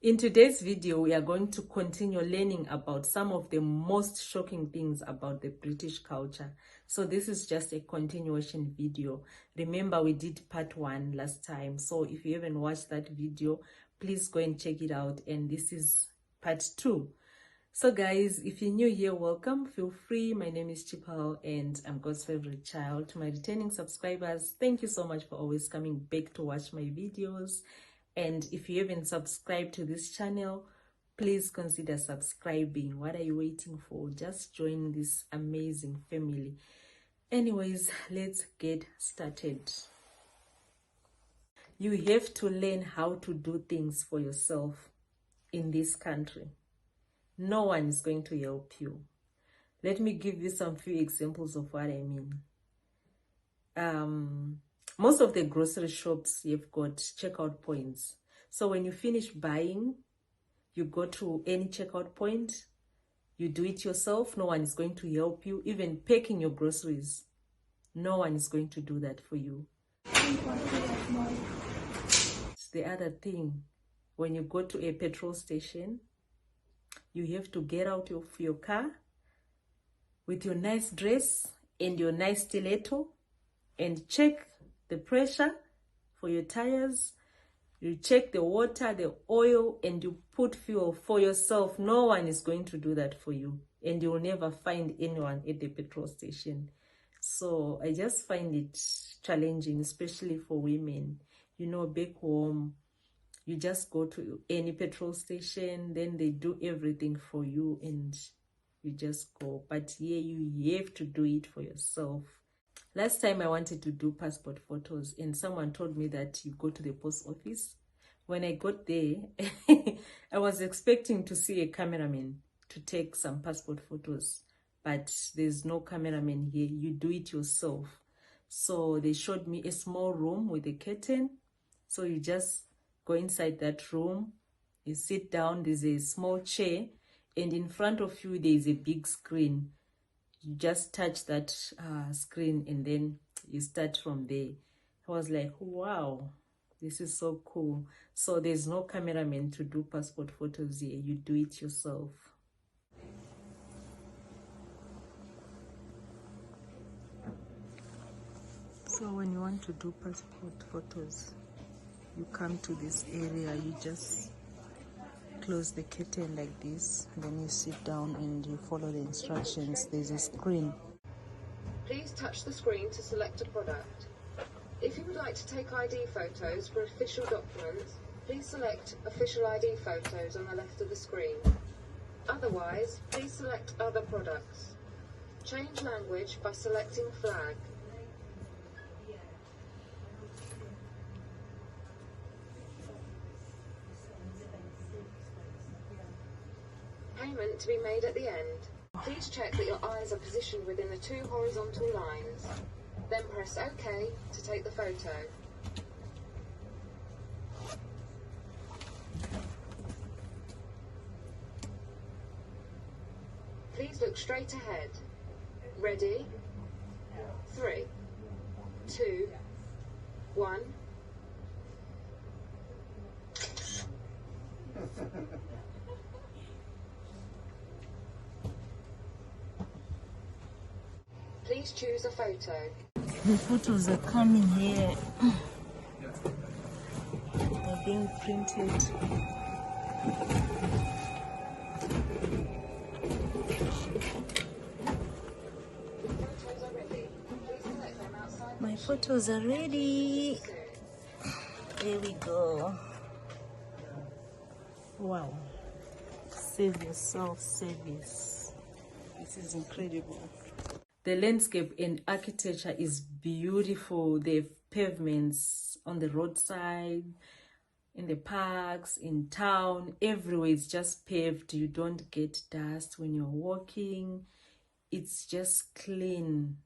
In today's video, we are going to continue learning about some of the most shocking things about the British culture. So this is just a continuation video. Remember, we did part 1 last time. So if you haven't watched that video, please go and check it out. And this is part 2. So guys, if you're new here, welcome. Feel free. My name is Chipal and I'm God's favorite child. To my returning subscribers, thank you so much for always coming back to watch my videos. And if you haven't subscribed to this channel, please consider subscribing. What are you waiting for? Just join this amazing family. Anyways, let's get started. You have to learn how to do things for yourself in this country. No one is going to help you. Let me give you some few examples of what I mean. Most of the grocery shops, you've got checkout points. So when you finish buying, you go to any checkout point, you do it yourself. No one is going to help you. Even packing your groceries, no one is going to do that for you. It's the other thing. When you go to a petrol station, you have to get out of your car with your nice dress and your nice stiletto and check the pressure for your tires. You check the water, the oil, and you put fuel for yourself. No one is going to do that for you, and you will never find anyone at the petrol station. So I just find it challenging, especially for women. You know, back home, you just go to any petrol station, then they do everything for you and you just go. But here you have to do it for yourself. Last time I wanted to do passport photos and someone told me that you go to the post office. When I got there, I was expecting to see a cameraman to take some passport photos, but there's no cameraman here. You do it yourself. So they showed me a small room with a curtain. So you just go inside that room, you sit down, there's a small chair, and in front of you there's a big screen. You just touch that screen and then you start from there. I was like, wow, this is so cool. So there's no cameraman to do passport photos here. You do it yourself. So when you want to do passport photos, you come to this area, you just close the curtain like this, then you sit down and you follow the instructions. There's a screen. Please touch the screen to select a product. If you would like to take ID photos for official documents, please select Official ID Photos on the left of the screen. Otherwise, please select Other Products. Change language by selecting Flag. Payment to be made at the end. Please check that your eyes are positioned within the 2 horizontal lines. Then press OK to take the photo. Please look straight ahead. Ready? 3, 2, 1. Please choose a photo. The photos are coming here. They're being printed. My photos are ready. Here we go. Wow. Save yourself service. This is incredible. The landscape and architecture is beautiful. They have pavements on the roadside, in the parks, in town, everywhere is just paved. You don't get dust when you're walking. It's just clean.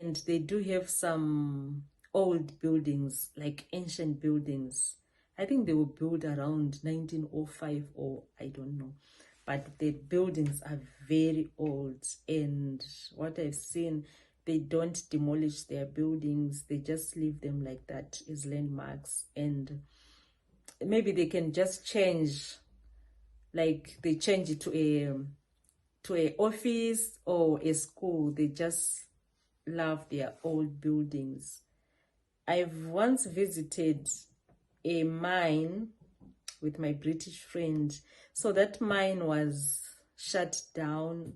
And they do have some old buildings, like ancient buildings. I think they were built around 1905, or I don't know. But the buildings are very old, and what I've seen, they don't demolish their buildings. They just leave them like that as landmarks. And maybe they can just change, like they change it to a office or a school. They just love their old buildings. I've once visited a mine with my British friend. So that mine was shut down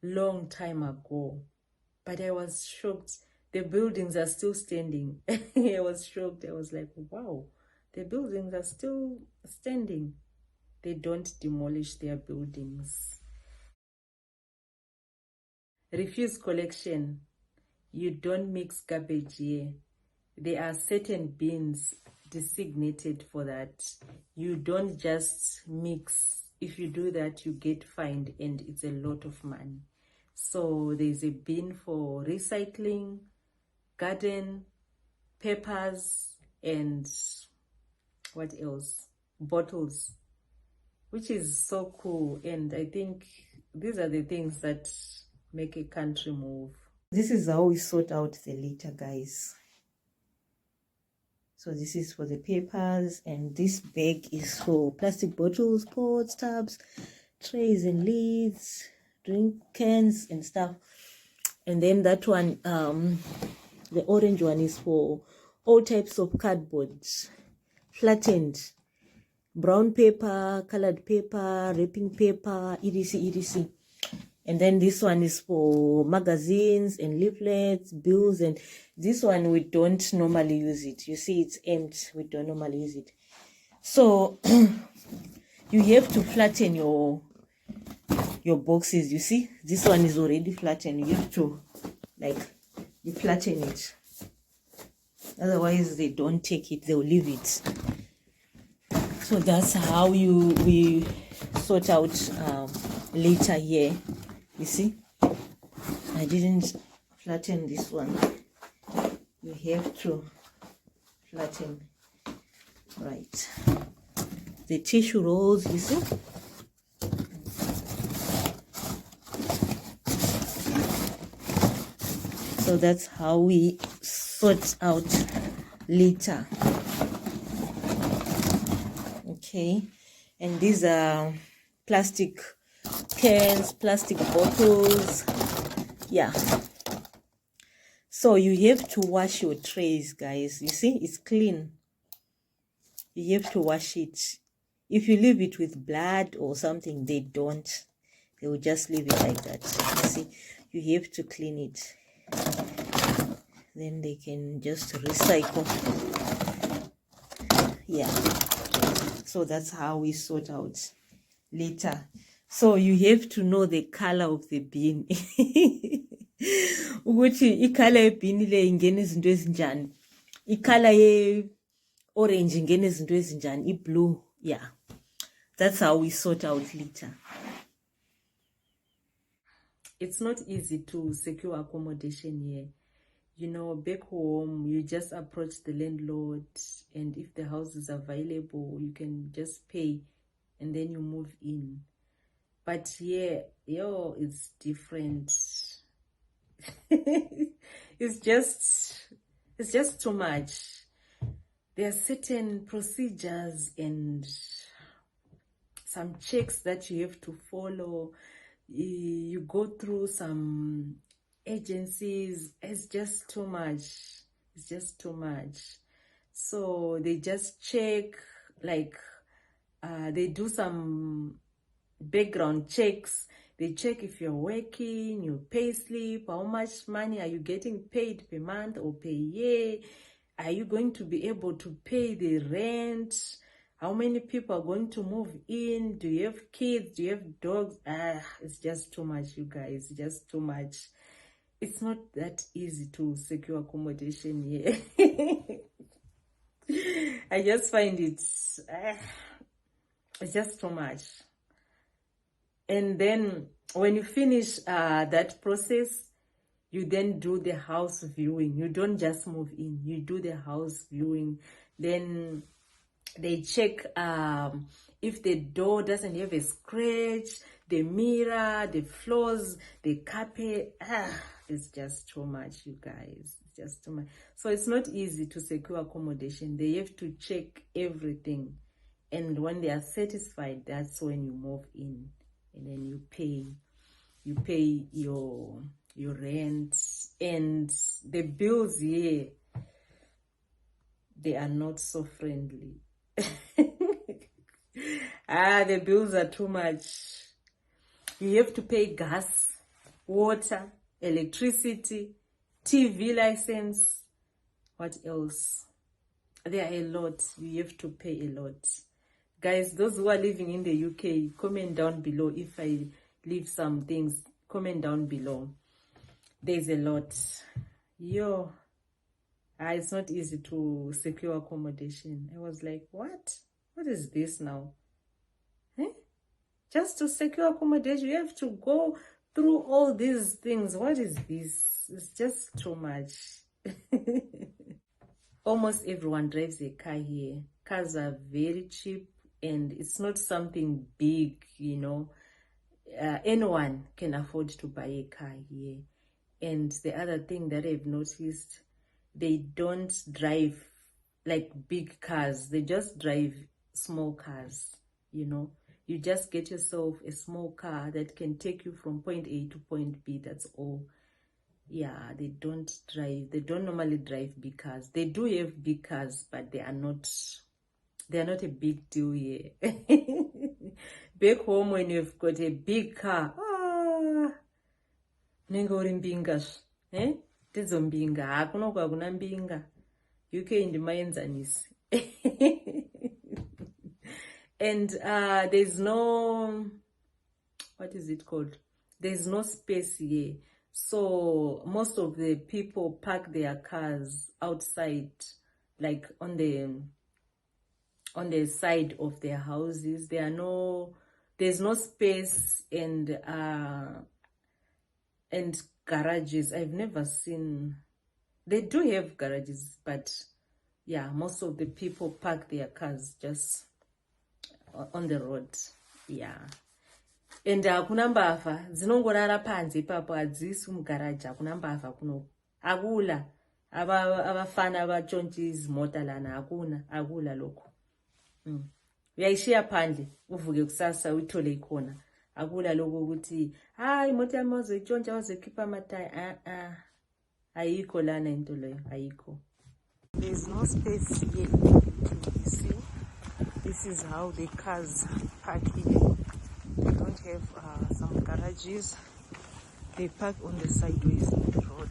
long time ago, but I was shocked. The buildings are still standing. I was shocked. I was like, wow, the buildings are still standing. They don't demolish their buildings. Refuse collection. You don't mix garbage here. There are certain bins designated for that. You don't just mix. If you do that, you get fined, and it's a lot of money. So there's a bin for recycling, garden, papers, and what else? Bottles, which is so cool. And I think these are the things that make a country move. This is how we sort out the litter, guys. So this is for the papers, and this bag is for plastic bottles, pots, tubs, trays and lids, drink cans and stuff. And then that one, the orange one, is for all types of cardboard, flattened, brown paper, colored paper, wrapping paper, etc, etc. And then this one is for magazines and leaflets, bills, and this one we don't normally use it. You see, it's empty. We don't normally use it. So you have to flatten your boxes. You see, this one is already flattened. You have to, like, you flatten it. Otherwise, they don't take it. They'll leave it. So that's how we sort out litter here. You see, I didn't flatten this one. You have to flatten, right? The tissue rolls, you see. So that's how we sort out litter. Okay, and these are plastic cans, plastic bottles. Yeah. So you have to wash your trays, guys. You see, it's clean. You have to wash it. If you leave it with blood or something, they don't. They will just leave it like that. You see, you have to clean it. Then they can just recycle. Yeah. So that's how we sort out litter. So you have to know the color of the bin. Ukuthi icolor yebin le ingena izinto ezinjani. Icolor ye orange ingena izinto ezinjani, i-blue. Yeah. That's how we sort out litter. It's not easy to secure accommodation here. You know, back home, you just approach the landlord, and if the house is available, you can just pay and then you move in. But here, it's different. It's just too much. There are certain procedures and some checks that you have to follow. You go through some agencies. It's just too much. It's just too much. So they just check, like they do some background checks. They check if you're working, your pay slip, how much money are you getting paid per month or per year? Are you going to be able to pay the rent? How many people are going to move in? Do you have kids? Do you have dogs? It's just too much, you guys. Just too much. It's not that easy to secure accommodation here. I just find it's just too much. And then when you finish that process, you then do the house viewing. You don't just move in. You do the house viewing. Then They check if the door doesn't have a scratch, the mirror, the floors, the carpet. It's just too much, you guys. It's just too much. So it's not easy to secure accommodation. They have to check everything. And when they are satisfied, that's when you move in. And then you pay your rent. And the bills here, they are not so friendly. The bills are too much. You have to pay gas, water, electricity, TV license. What else? There are a lot. You have to pay a lot. Guys, those who are living in the UK, comment down below if I leave some things. Comment down below. There's a lot. It's not easy to secure accommodation. I was like, what? What is this now? Just to secure accommodation, you have to go through all these things. What is this? It's just too much. Almost everyone drives a car here. Cars are very cheap and it's not something big, you know. Anyone can afford to buy a car here. And the other thing that I've noticed, they don't drive like big cars. They just drive small cars, you know. You just get yourself a small car that can take you from point A to point B. That's all. Yeah, they don't normally drive big cars. They do have big cars, but they are not a big deal here. Back home, when you've got a big car, nenga uri mbinga, tidzo mbinga, hakuno kwakuna mbinga. UK ndimaenzanisi. And there's no, what is it called? There's no space here. So most of the people park their cars outside, like on the side of their houses. There's no space and garages. I've never seen, they do have garages, but yeah, most of the people park their cars just on the road. Yeah. And hakuna mbavha dzinongorara panze ipapo, hadzisi mugaraji, hakuna mbavha kuno. Akula avafana vachonchi zimota lana, hakuna loko. Uyaishiya pandle uvuke kusasa uyithole ikhona. Akula loko ukuthi imota yami wazoyitshontsha wazokhipha amatayi. Ayikho lana into leyo, ayikho. There's no space here. You see, this is how the cars park here. They don't have some garages. They park on the sideways of the road.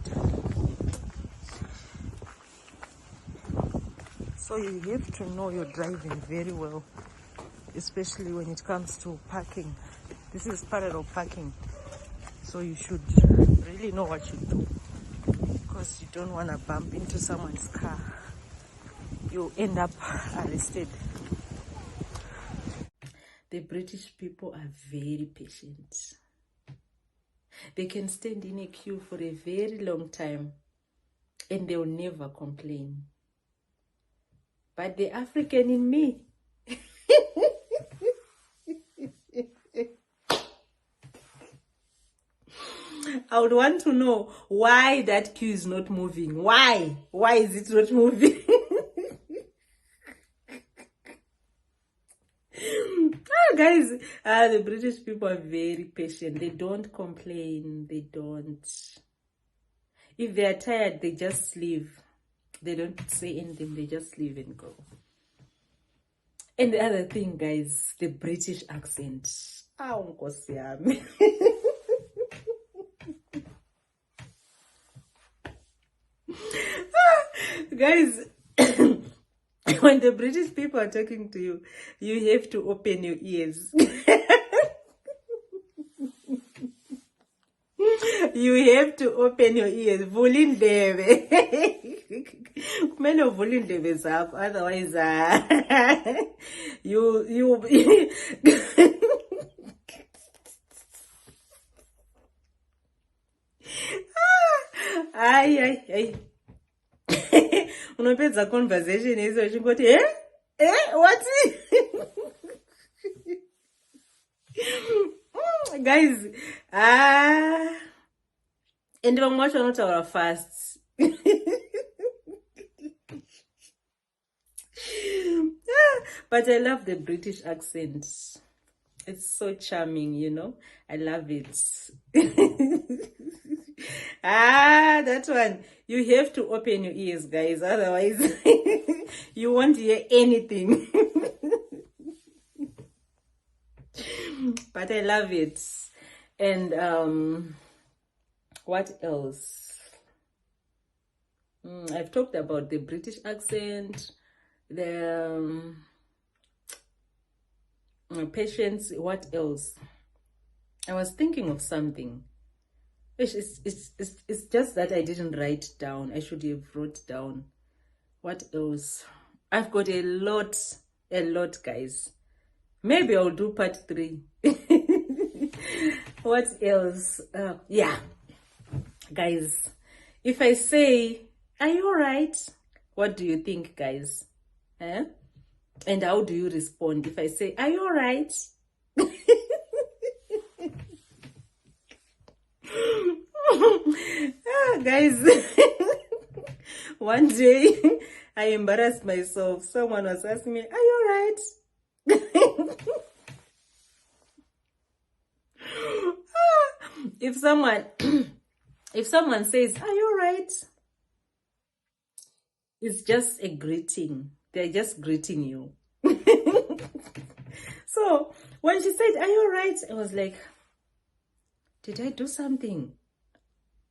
So you have to know your driving very well, especially when it comes to parking. This is parallel parking, so you should really know what you do, because you don't want to bump into someone's car. You end up arrested. The British people are very patient. They can stand in a queue for a very long time and they'll never complain. But the African in me, I would want to know why that queue is not moving. Why? Why is it not moving? Guys, the British people are very patient. They don't complain. They don't. If they are tired, they just leave. They don't say anything. They just leave and go. And the other thing, guys, the British accent. Guys, when the British people are talking to you, you have to open your ears. You have to open your ears. Vulindlebe. Kumele uvulindlebe zakho, otherwise you ay unopedza conversation iso uchingoti What? Guys, and watch not our fast. But I love the British accent. It's so charming, you know. I love it. That one. You have to open your ears, guys. Otherwise, you won't hear anything. But I love it. And what else? I've talked about the British accent, the patience. What else? I was thinking of something. It's just that I didn't write down. I should have wrote down. What else? I've got a lot, guys. Maybe I'll do part 3. What else? Yeah, guys. If I say, "Are you alright?" What do you think, guys? And how do you respond if I say, "Are you alright?" Guys, one day I embarrassed myself. Someone was asking me, "Are you alright?" If someone says, "Are you alright?" it's just a greeting. They're just greeting you. So when she said, "Are you alright?" I was like, did I do something?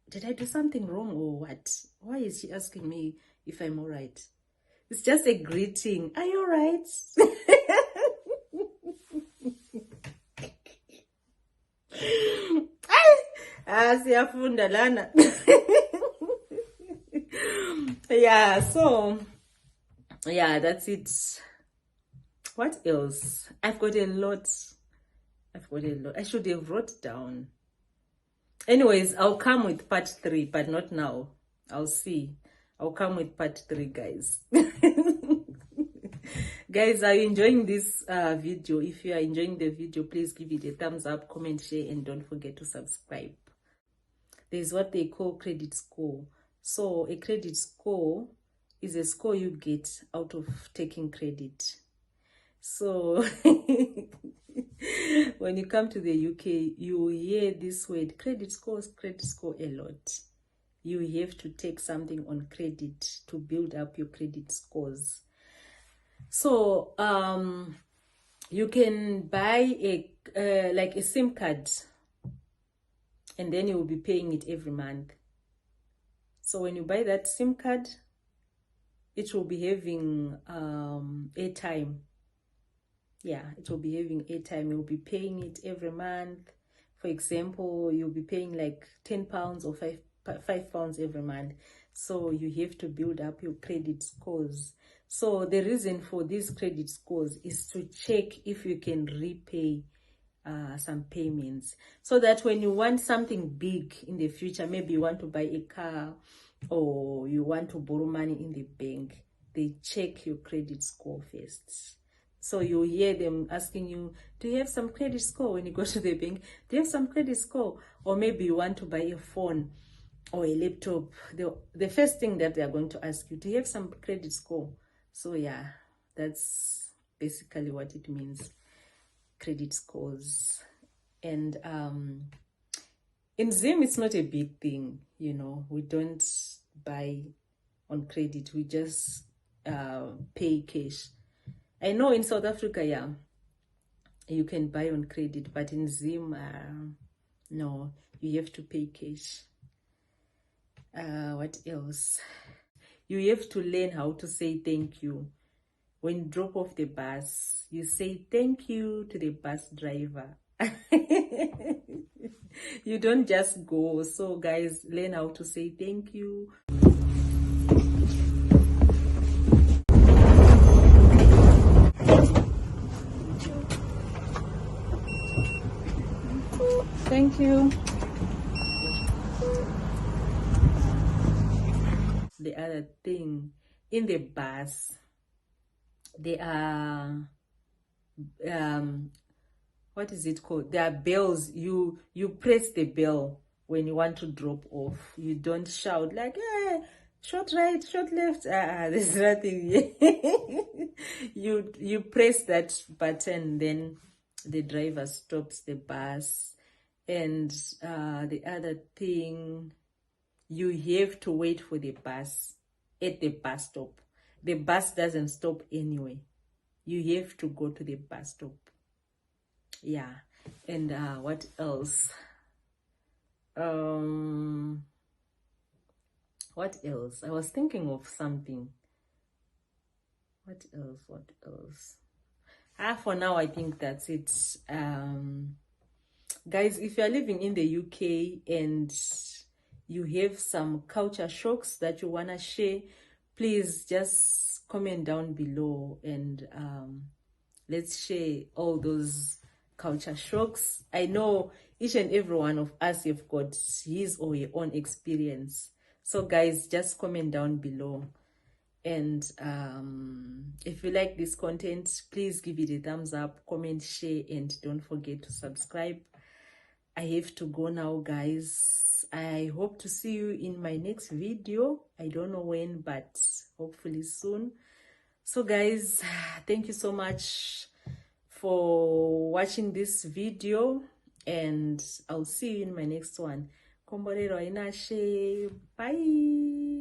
Did I do something wrong or what? Why is she asking me if I'm alright? It's just a greeting. "Are you alright?" Siyafunda lana. Yeah, so yeah, that's it. What else? I've got a lot. I should have wrote down. Anyways, I'll come with part 3, but not now. I'll see. I'll come with part 3, guys. Guys, are you enjoying this video? If you are enjoying the video, please give it a thumbs up, comment, share, and don't forget to subscribe. There's what they call credit score. So a credit score is a score you get out of taking credit. So when you come to the UK, you hear this word credit score a lot. You have to take something on credit to build up your credit scores. So you can buy a like a SIM card, and then you will be paying it every month. So when you buy that SIM card, it will be having airtime. Yeah, it will be having airtime. You'll be paying it every month. For example, you'll be paying like £10 or £5 every month. So you have to build up your credit scores. So the reason for these credit scores is to check if you can repay some payments, so that when you want something big in the future, maybe you want to buy a car or you want to borrow money in the bank, they check your credit score first. So you hear them asking you, "Do you have some credit score?" When you go to the bank, "Do you have some credit score?" Or maybe you want to buy a phone or a laptop. The first thing that they are going to ask you, "Do you have some credit score?" So yeah, that's basically what it means, credit scores. And in Zim, it's not a big thing, you know. We don't buy on credit. We just pay cash. I know in South Africa, yeah, you can buy on credit, but in Zim, no, you have to pay cash. What else? You have to learn how to say thank you. When you drop off the bus, you say thank you to the bus driver. You don't just go. So guys, learn how to say thank you. Thank you. The other thing, in the bus, There are what is it called? There are bells. You press the bell when you want to drop off. You don't shout like, hey, short right, short left. There's nothing. You press that button, then the driver stops the bus. And the other thing, you have to wait for the bus at the bus stop. The bus doesn't stop anyway. You have to go to the bus stop. Yeah. And what else? What else? I was thinking of something. What else? For now, I think that's it. Guys, if you're living in the UK and you have some culture shocks that you want to share, please just comment down below, and let's share all those culture shocks. I know each and every one of us have got his or her own experience. So guys, just comment down below. And if you like this content, please give it a thumbs up, comment, share, and don't forget to subscribe. I have to go now, guys. I hope to see you in my next video. I don't know when, but hopefully soon. So guys, thank you so much for watching this video, and I'll see you in my next one. Komborero Inashe. Bye.